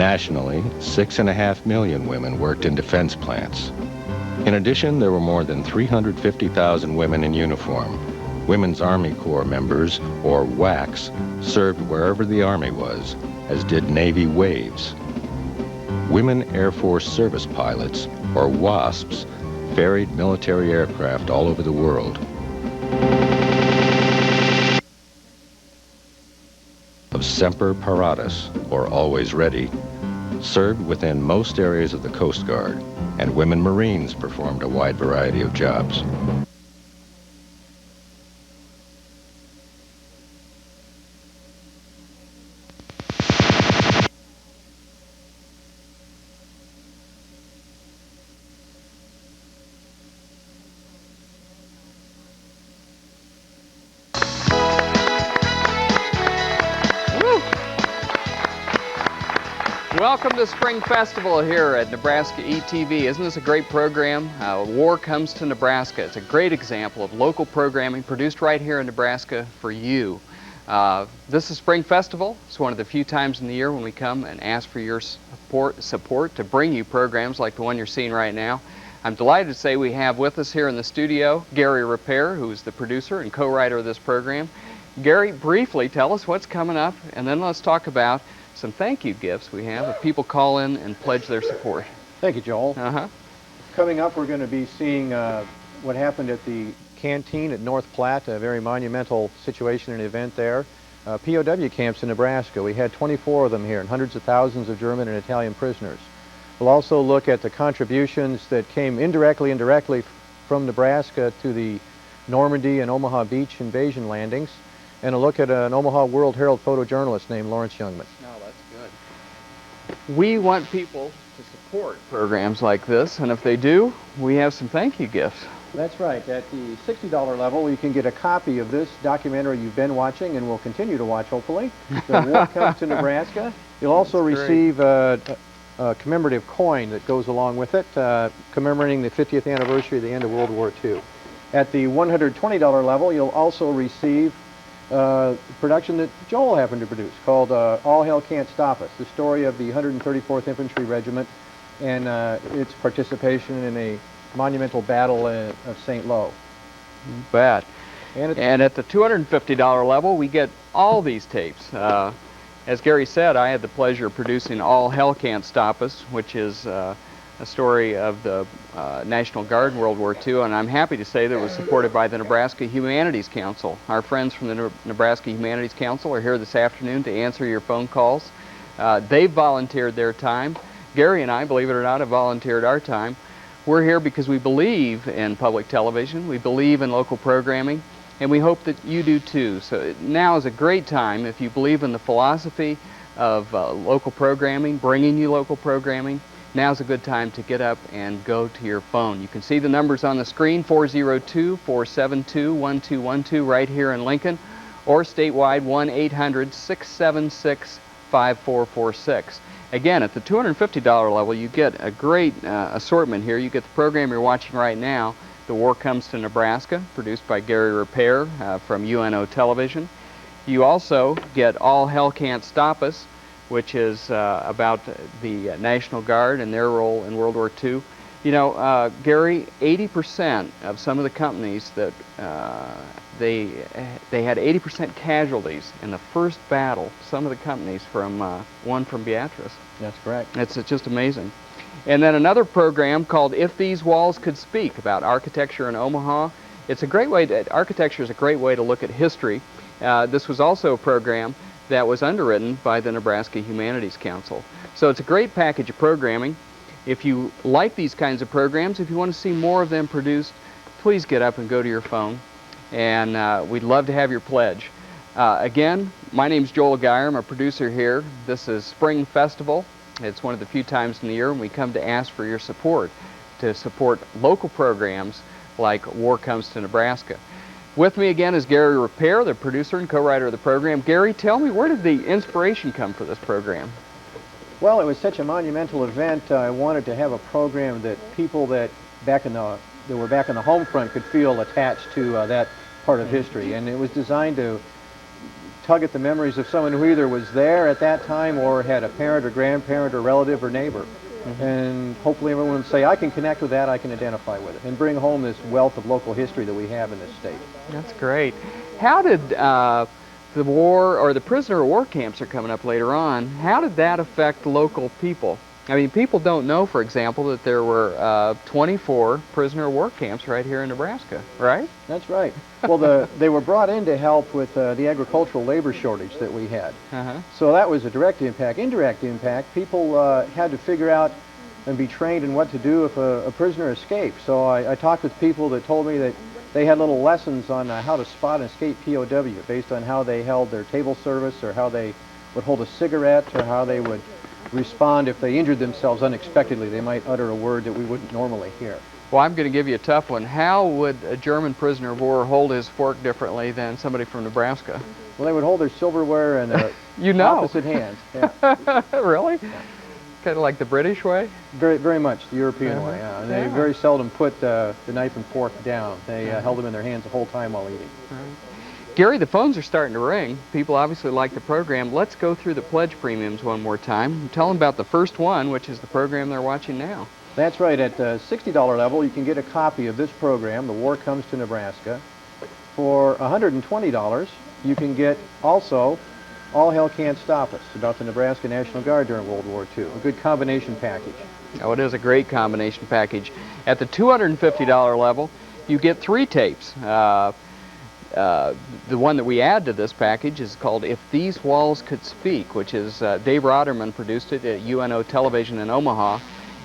Nationally, 6.5 million women worked in defense plants. In addition, there were more than 350,000 women in uniform. Women's Army Corps members, or WACs, served wherever the Army was, as did Navy WAVES. Women Air Force Service Pilots, or WASPs, ferried military aircraft all over the world. Of Semper Paratus, or Always Ready, served within most areas of the Coast Guard, and women Marines performed a wide variety of jobs. Welcome to Spring Festival here at Nebraska ETV. Isn't this a great program? War Comes to Nebraska. It's a great example of local programming produced right here in Nebraska for you. This is Spring Festival. It's one of the few times in the year when we come and ask for your support to bring you programs like the one you're seeing right now. I'm delighted to say we have with us here in the studio Gary Repair, who's the producer and co-writer of this program. Gary, briefly tell us what's coming up, and then let's talk about some thank you gifts we have if people call in and pledge their support. Thank you, Joel. Coming up, we're going to be seeing what happened at the canteen at North Platte, a very monumental situation and event there. POW camps in Nebraska. We had 24 of them here and hundreds of thousands of German and Italian prisoners. We'll also look at the contributions that came indirectly and directly from Nebraska to the Normandy and Omaha Beach invasion landings, and a look at an Omaha World Herald photojournalist named Lawrence Youngman. We want people to support programs like this, and if they do, we have some thank you gifts. That's right. At the $60 level, you can get a copy of this documentary you've been watching and will continue to watch, hopefully. The War Comes to Nebraska. You'll also receive a commemorative coin that goes along with it, commemorating the 50th anniversary of the end of World War II. At the $120 level, you'll also receive production that Joel happened to produce called All Hell Can't Stop Us, the story of the 134th Infantry Regiment and its participation in a monumental battle of St. Lo. Bad. And at the $250 level, we get all these tapes. As Gary said, I had the pleasure of producing All Hell Can't Stop Us, which is a story of the National Guard in World War II, and I'm happy to say that it was supported by the Nebraska Humanities Council. Our friends from the Nebraska Humanities Council are here this afternoon to answer your phone calls. They've volunteered their time. Gary and I, believe it or not, have volunteered our time. We're here because we believe in public television, we believe in local programming, and we hope that you do too. So now is a great time, if you believe in the philosophy of local programming, bringing you local programming, now's a good time to get up and go to your phone. You can see the numbers on the screen, 402-472-1212 right here in Lincoln, or statewide 1-800-676-5446. Again, at the $250 level, you get a great assortment here. You get the program you're watching right now, The War Comes to Nebraska, produced by Gary Repair from UNO Television. You also get All Hell Can't Stop Us, which is about the National Guard and their role in World War II. You know, Gary, 80% of some of the companies that they had 80% casualties in the first battle. Some of the companies from one from Beatrice. That's correct. It's just amazing. And then another program called If These Walls Could Speak, about architecture in Omaha. It's a great way architecture is a great way to look at history. This was also a program that was underwritten by the Nebraska Humanities Council. So it's a great package of programming. If you like these kinds of programs, if you want to see more of them produced, please get up and go to your phone, and we'd love to have your pledge. Again, my name's Joel Geyer. I'm a producer here. This is Spring Festival. It's one of the few times in the year when we come to ask for your support, to support local programs like War Comes to Nebraska. With me again is Gary Repair, the producer and co-writer of the program. Gary, tell me, where did the inspiration come for this program? Well, it was such a monumental event. I wanted to have a program that people that were back in the home front could feel attached to that part of history. And it was designed to tug at the memories of someone who either was there at that time or had a parent or grandparent or relative or neighbor. And hopefully everyone will say, I can connect with that, I can identify with it, and bring home this wealth of local history that we have in this state. That's great. How did the war, or the prisoner of war camps are coming up later on, how did that affect local people? I mean, people don't know, for example, that there were 24 prisoner of war camps right here in Nebraska, right? That's right. Well, they were brought in to help with the agricultural labor shortage that we had. So that was a direct impact. Indirect impact, people had to figure out and be trained in what to do if a prisoner escaped. So I talked with people that told me that they had little lessons on how to spot an escaped POW based on how they held their table service, or how they would hold a cigarette, or how they would respond if they injured themselves unexpectedly. They might utter a word that we wouldn't normally hear. Well, I'm going to give you a tough one. How would a German prisoner of war hold his fork differently than somebody from Nebraska? Well, they would hold their silverware in opposite hands. Yeah. Really? Kind of like the British way? Very, very much the European way. Yeah. And they very seldom put the knife and fork down. They held them in their hands the whole time while eating. Gary, the phones are starting to ring. People obviously like the program. Let's go through the pledge premiums one more time. Tell them about the first one, which is the program they're watching now. That's right. At the $60 level, you can get a copy of this program, The War Comes to Nebraska. For $120, you can get also All Hell Can't Stop Us, about the Nebraska National Guard during World War II. A good combination package. Oh, it is a great combination package. At the $250 level, you get 3 tapes. The one that we add to this package is called If These Walls Could Speak, which is Dave Rotterman produced it at UNO Television in Omaha.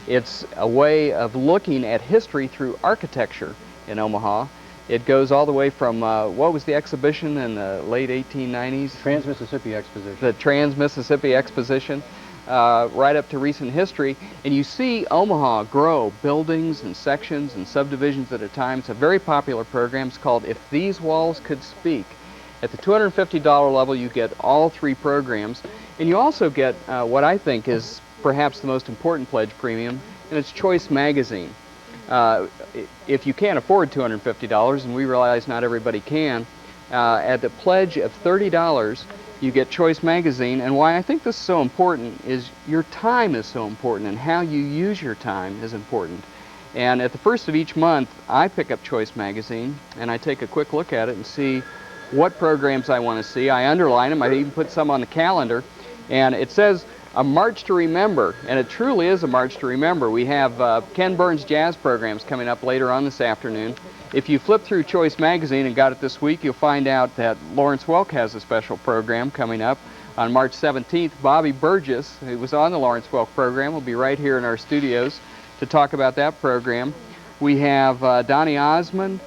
It's a way of looking at history through architecture in Omaha. It goes all the way from, what was the exhibition in the late 1890s? Trans-Mississippi Exposition. The Trans-Mississippi Exposition, right up to recent history. And you see Omaha grow, buildings and sections and subdivisions at a time. It's a very popular program. It's called If These Walls Could Speak. At the $250 level, you get all 3 programs. And you also get what I think is perhaps the most important pledge premium, and it's Choice Magazine. If you can't afford $250, and we realize not everybody can, at the pledge of $30, you get Choice Magazine. And why I think this is so important is your time is so important, and how you use your time is important. And at the first of each month, I pick up Choice Magazine, and I take a quick look at it and see what programs I want to see. I underline them. I even put some on the calendar. And it says a March to Remember, and it truly is a March to Remember. We have Ken Burns jazz programs coming up later on this afternoon. If you flip through Choice Magazine and got it this week, you'll find out that Lawrence Welk has a special program coming up on March 17th. Bobby Burgess, who was on the Lawrence Welk program, will be right here in our studios to talk about that program. We have Donnie Osmond,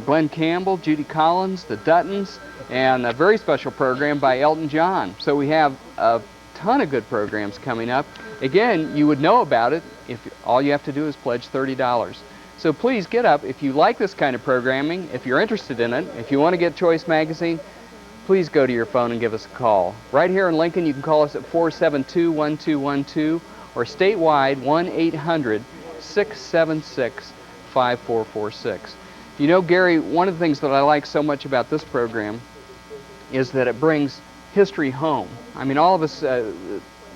Glenn Campbell, Judy Collins, the Duttons, and a very special program by Elton John. So we have a ton of good programs coming up. Again, you would know about it if all you have to do is pledge $30. So please get up. If you like this kind of programming, if you're interested in it, if you want to get Choice Magazine, please go to your phone and give us a call. Right here in Lincoln, you can call us at 472-1212 or statewide 1-800-676-5446. You know, Gary, one of the things that I like so much about this program is that it brings history home. I mean, all of us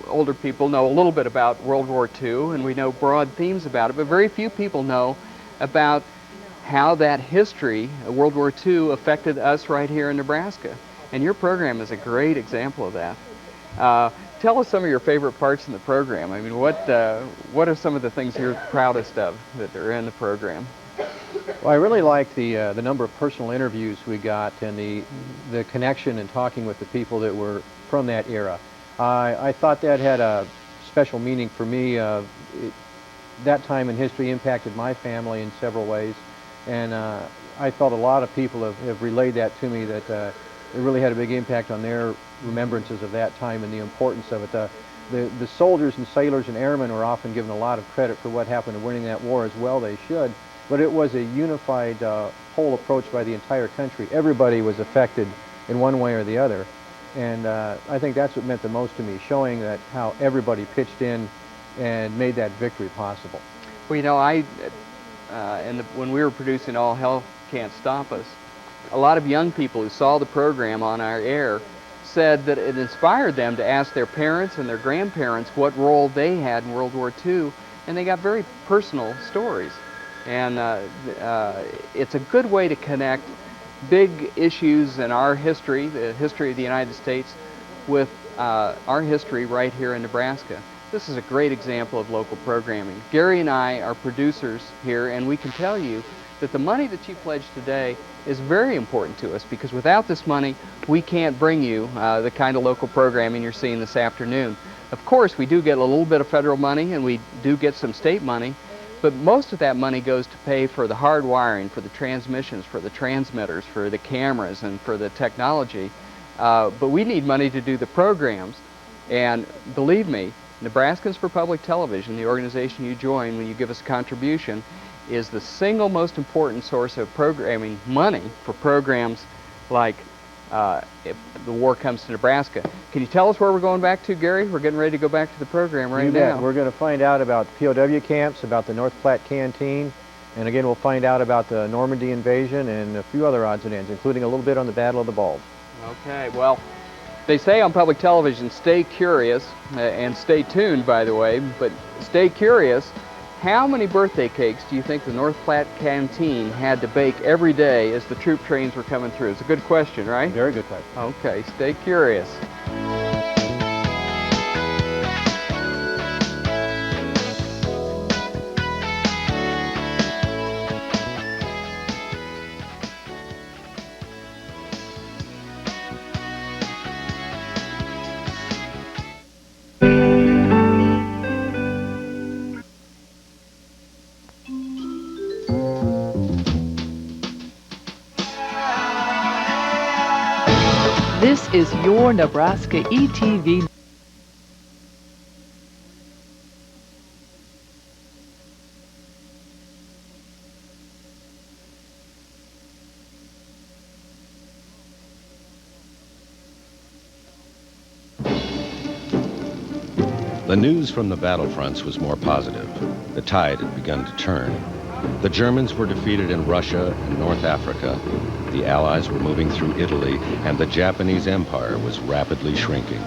older people know a little bit about World War II, and we know broad themes about it, but very few people know about how that history of World War II affected us right here in Nebraska. And your program is a great example of that. Tell us some of your favorite parts in the program. I mean, what are some of the things you're proudest of that are in the program? Well, I really like the number of personal interviews we got, and the connection and talking with the people that were from that era. I thought that had a special meaning for me. That time in history impacted my family in several ways, and I felt a lot of people have relayed that to me, that it really had a big impact on their remembrances of that time and the importance of it. The soldiers and sailors and airmen were often given a lot of credit for what happened in winning that war, as well they should, but it was a unified whole approach by the entire country. Everybody was affected in one way or the other, and I think that's what meant the most to me, showing that how everybody pitched in and made that victory possible. Well, you know, when we were producing All Hell Can't Stop Us, a lot of young people who saw the program on our air said that it inspired them to ask their parents and their grandparents what role they had in World War II, and they got very personal stories. And it's a good way to connect big issues in our history, the history of the United States, with our history right here in Nebraska. This is a great example of local programming. Gary and I are producers here, and we can tell you that the money that you pledged today is very important to us, because without this money we can't bring you the kind of local programming you're seeing this afternoon. Of course, we do get a little bit of federal money and we do get some state money, but most of that money goes to pay for the hard wiring, for the transmissions, for the transmitters, for the cameras, and for the technology. But we need money to do the programs, and believe me, Nebraskans for Public Television, the organization you join when you give us a contribution, is the single most important source of programming money for programs like If the War Comes to Nebraska. Can you tell us where we're going back to, Gary? We're getting ready to go back to the program right now. We're going to find out about POW camps, about the North Platte Canteen, and again we'll find out about the Normandy invasion and a few other odds and ends, including a little bit on the Battle of the Bulge. Okay, well, they say on public television, stay curious, and stay tuned, by the way, but stay curious. How many birthday cakes do you think the North Platte Canteen had to bake every day as the troop trains were coming through? It's a good question, right? Very good question. Okay, stay curious. This is your Nebraska ETV. The news from the battlefronts was more positive. The tide had begun to turn. The Germans were defeated in Russia and North Africa. The Allies were moving through Italy, and the Japanese Empire was rapidly shrinking.